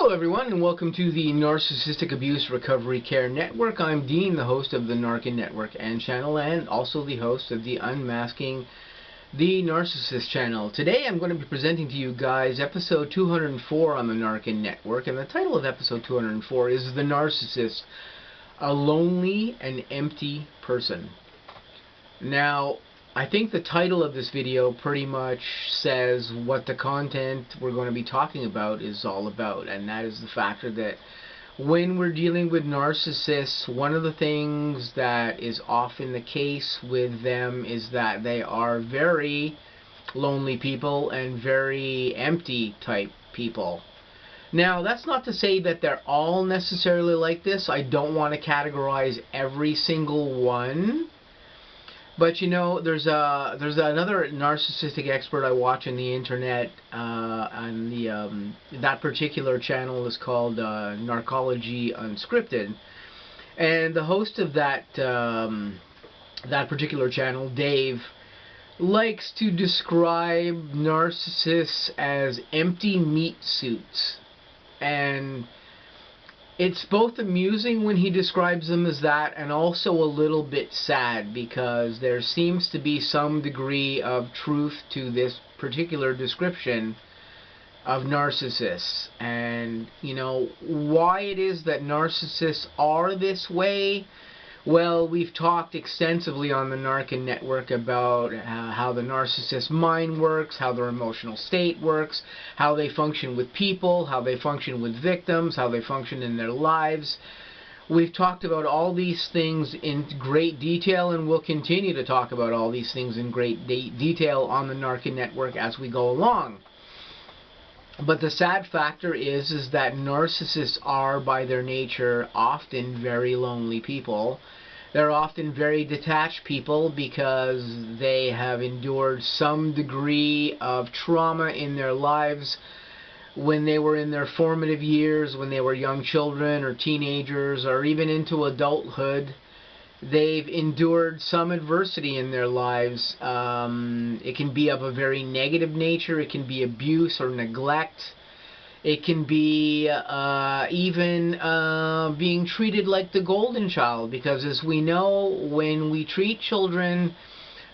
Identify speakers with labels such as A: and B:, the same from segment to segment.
A: Hello everyone, and welcome to the Narcissistic Abuse Recovery Care Network. I'm Dean, the host of the N.A.R.C.N Network and channel, and also the host of the Unmasking the Narcissist channel. Today I'm going to be presenting to you guys episode 204 on the N.A.R.C.N Network, and the title of episode 204 is The Narcissist, a Lonely and Empty Person. Now, I think the title of this video pretty much says what the content we're going to be talking about is all about, and that is the factor that when we're dealing with narcissists, one of the things that is often the case with them is that they are very lonely people and very empty type people. Now, that's not to say that they're all necessarily like this. I don't want to categorize every single one. But you know, there's another narcissistic expert I watch on the internet, and that particular channel is called Narcology Unscripted, and the host of that particular channel, Dave, likes to describe narcissists as empty meat suits, and it's both amusing when he describes them as that, and also a little bit sad, because there seems to be some degree of truth to this particular description of narcissists. And, you know, why it is that narcissists are this way? Well, we've talked extensively on the N.A.R.C.N network about how the narcissist mind works, how their emotional state works, how they function with people, how they function with victims, how they function in their lives. We've talked about all these things in great detail, and we'll continue to talk about all these things in great detail on the N.A.R.C.N network as we go along. But the sad factor is that narcissists are, by their nature, often very lonely people. They're often very detached people because they have endured some degree of trauma in their lives when they were in their formative years, when they were young children or teenagers, or even into adulthood. They've endured some adversity in their lives. It can be of a very negative nature. It can be abuse or neglect. It can be even being treated like the golden child, because as we know, when we treat children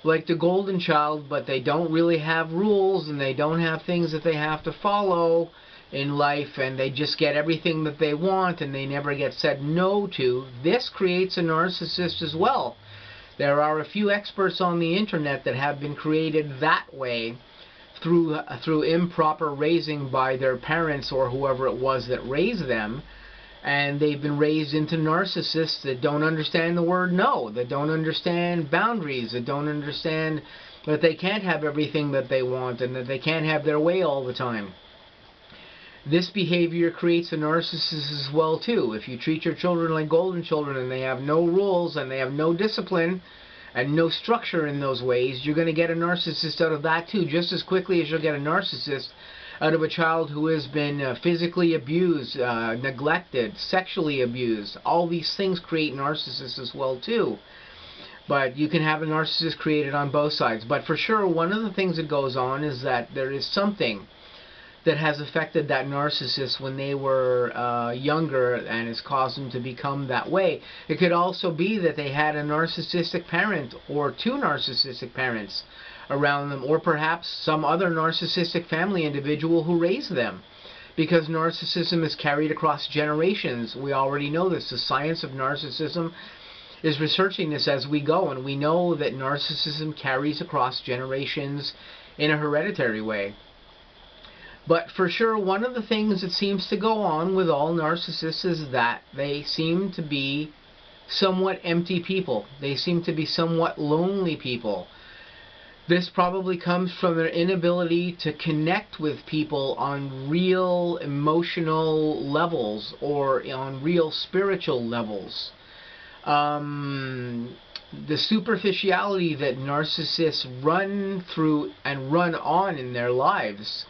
A: like the golden child, but they don't really have rules and they don't have things that they have to follow in life, and they just get everything that they want and they never get said no to, this creates a narcissist as well. There are a few experts on the internet that have been created that way through improper raising by their parents or whoever it was that raised them, and they've been raised into narcissists that don't understand the word no, that don't understand boundaries, that don't understand that they can't have everything that they want and that they can't have their way all the time. This behavior creates a narcissist as well too. If you treat your children like golden children and they have no rules and they have no discipline and no structure in those ways, you're going to get a narcissist out of that too, just as quickly as you'll get a narcissist out of a child who has been physically abused, neglected, sexually abused. All these things create narcissists as well too. But you can have a narcissist created on both sides. But for sure, one of the things that goes on is that there is something that has affected that narcissist when they were younger and has caused them to become that way. It could also be that they had a narcissistic parent or two narcissistic parents around them, or perhaps some other narcissistic family individual who raised them, because narcissism is carried across generations. We already know this. The science of narcissism is researching this as we go, and we know that narcissism carries across generations in a hereditary way. But for sure, one of the things that seems to go on with all narcissists is that they seem to be somewhat empty people. They seem to be somewhat lonely people. This probably comes from their inability to connect with people on real emotional levels or on real spiritual levels. The superficiality that narcissists run through and run on in their lives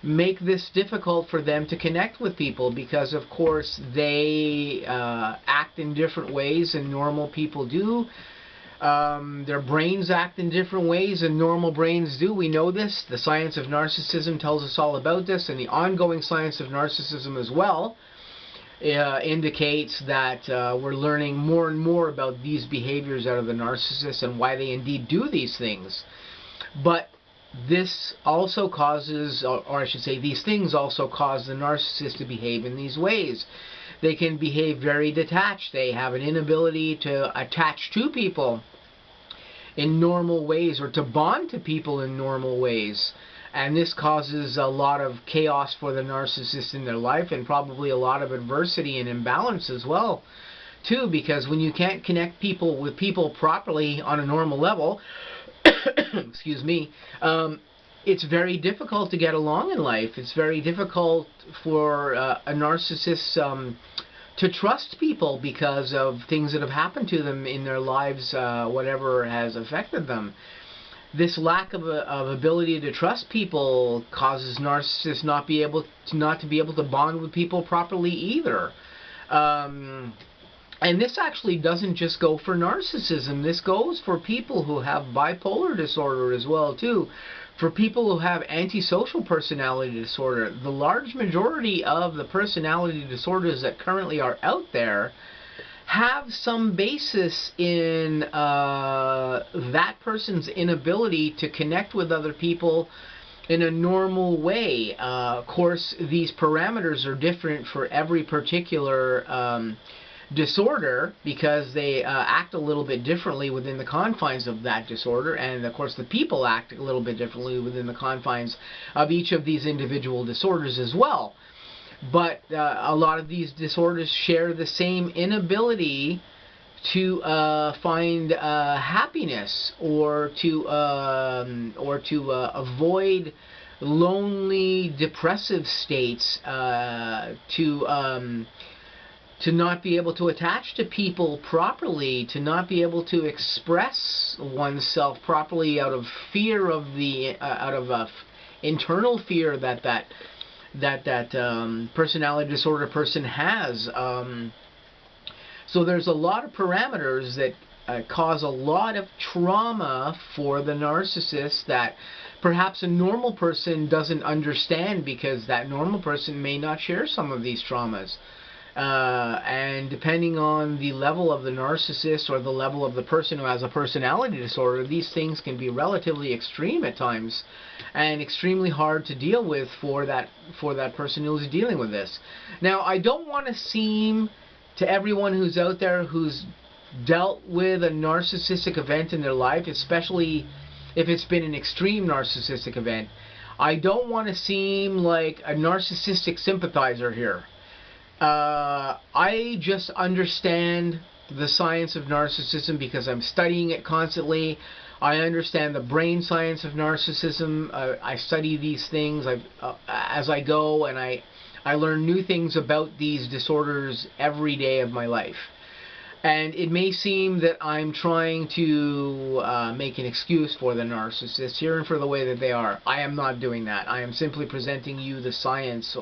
A: make this difficult for them to connect with people, because of course they act in different ways than normal people do. Their brains act in different ways than normal brains do. We know this. The science of narcissism tells us all about this, and the ongoing science of narcissism as well indicates that we're learning more and more about these behaviors out of the narcissists and why they indeed do these things. But this also causes, or I should say, these things also cause the narcissist to behave in these ways. They can behave very detached. They have an inability to attach to people in normal ways, or to bond to people in normal ways. And this causes a lot of chaos for the narcissist in their life, and probably a lot of adversity and imbalance as well, too, because when you can't connect people with people properly on a normal level, excuse me, it's very difficult to get along in life. It's very difficult for a narcissist to trust people because of things that have happened to them in their lives, whatever has affected them. This lack of ability to trust people causes narcissists not to be able to bond with people properly either. And this actually doesn't just go for narcissism. This goes for people who have bipolar disorder as well, too. For people who have antisocial personality disorder, the large majority of the personality disorders that currently are out there have some basis in that person's inability to connect with other people in a normal way. Of course, these parameters are different for every particular disorder, because they act a little bit differently within the confines of that disorder, and of course the people act a little bit differently within the confines of each of these individual disorders as well. But a lot of these disorders share the same inability to find happiness, or to avoid lonely, depressive states, to not be able to attach to people properly, to not be able to express oneself properly out of fear of internal fear that personality disorder person has. So there's a lot of parameters that cause a lot of trauma for the narcissist that perhaps a normal person doesn't understand, because that normal person may not share some of these traumas. And depending on the level of the narcissist or the level of the person who has a personality disorder, these things can be relatively extreme at times, and extremely hard to deal with for that person who's dealing with this. Now, I don't want to seem to everyone who's out there who's dealt with a narcissistic event in their life, especially if it's been an extreme narcissistic event, I don't want to seem like a narcissistic sympathizer here. I just understand the science of narcissism because I'm studying it constantly. I understand the brain science of narcissism. I study these things as I go, and I learn new things about these disorders every day of my life. And it may seem that I'm trying to make an excuse for the narcissists here and for the way that they are. I am not doing that. I am simply presenting you the science,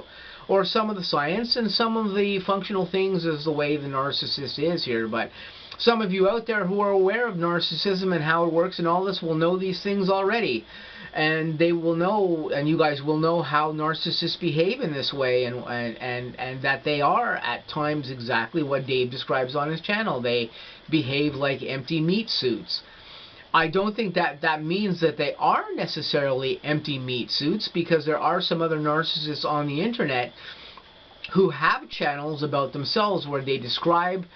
A: or some of the science, and some of the functional things as the way the narcissist is here. But some of you out there who are aware of narcissism and how it works and all this will know these things already. And they will know, and you guys will know, how narcissists behave in this way, and that they are at times exactly what Dave describes on his channel. They behave like empty meat suits. I don't think that means that they are necessarily empty meat suits, because there are some other narcissists on the internet who have channels about themselves where they describe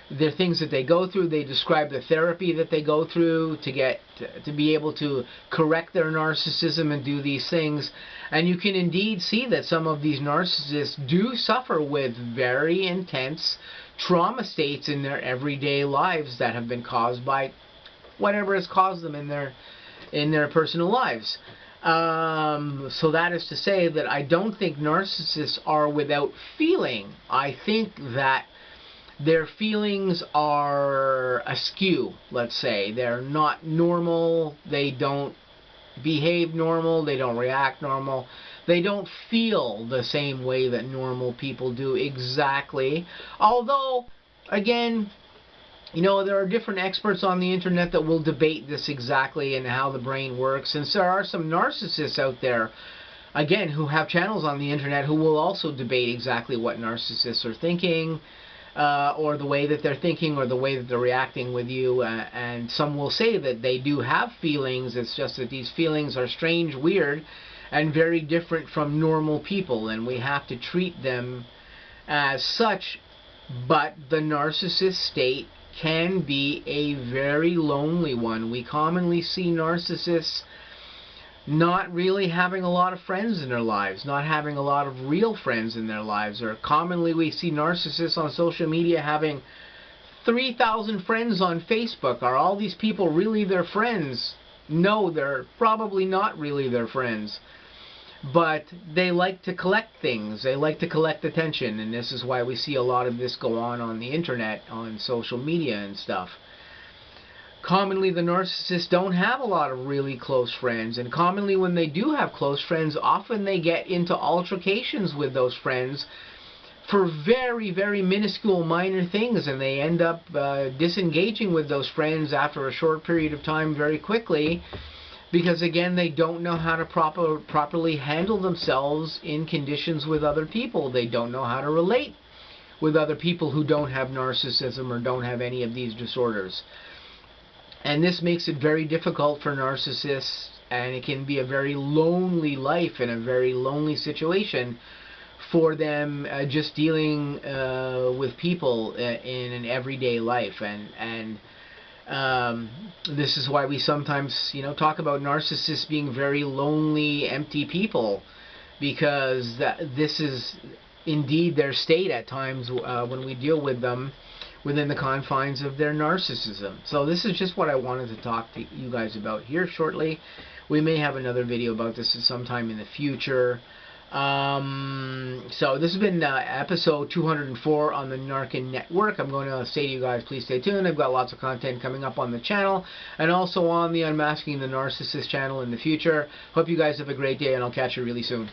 A: the things that they go through. They describe the therapy that they go through to be able to correct their narcissism and do these things. And you can indeed see that some of these narcissists do suffer with very intense trauma states in their everyday lives that have been caused by whatever has caused them in their personal lives. So that is to say that I don't think narcissists are without feeling. I think that their feelings are askew, let's say. They're not normal. They don't behave normal. They don't react normal. They don't feel the same way that normal people do exactly. Although, again, You know, there are different experts on the internet that will debate this exactly and how the brain works. And so there are some narcissists out there, again, who have channels on the internet who will also debate exactly what narcissists are thinking, or the way that they're thinking, or the way that they're reacting with you. And some will say that they do have feelings. It's just that these feelings are strange, weird, and very different from normal people, and we have to treat them as such. But the narcissist state can be a very lonely one. We commonly see narcissists not really having a lot of friends in their lives, not having a lot of real friends in their lives. Or commonly we see narcissists on social media having 3,000 friends on Facebook. Are all these people really their friends? No, they're probably not really their friends. But they like to collect things. They like to collect attention, and this is why we see a lot of this go on the internet, on social media and stuff. Commonly, the narcissists don't have a lot of really close friends, and commonly when they do have close friends, often they get into altercations with those friends for very, very minuscule, minor things, and they end up disengaging with those friends after a short period of time very quickly. Because, again, they don't know how to properly handle themselves in conditions with other people. They don't know how to relate with other people who don't have narcissism or don't have any of these disorders. And this makes it very difficult for narcissists, and it can be a very lonely life and a very lonely situation for them just dealing with people in an everyday life. And this is why we sometimes, talk about narcissists being very lonely, empty people, because this is indeed their state at times when we deal with them within the confines of their narcissism. So this is just what I wanted to talk to you guys about here shortly. We may have another video about this sometime in the future. So this has been episode 204 on the N.A.R.C.N network. I'm going to say to you guys, please stay tuned. I've got lots of content coming up on the channel and also on the Unmasking the Narcissist channel in the future. Hope you guys have a great day, and I'll catch you really soon.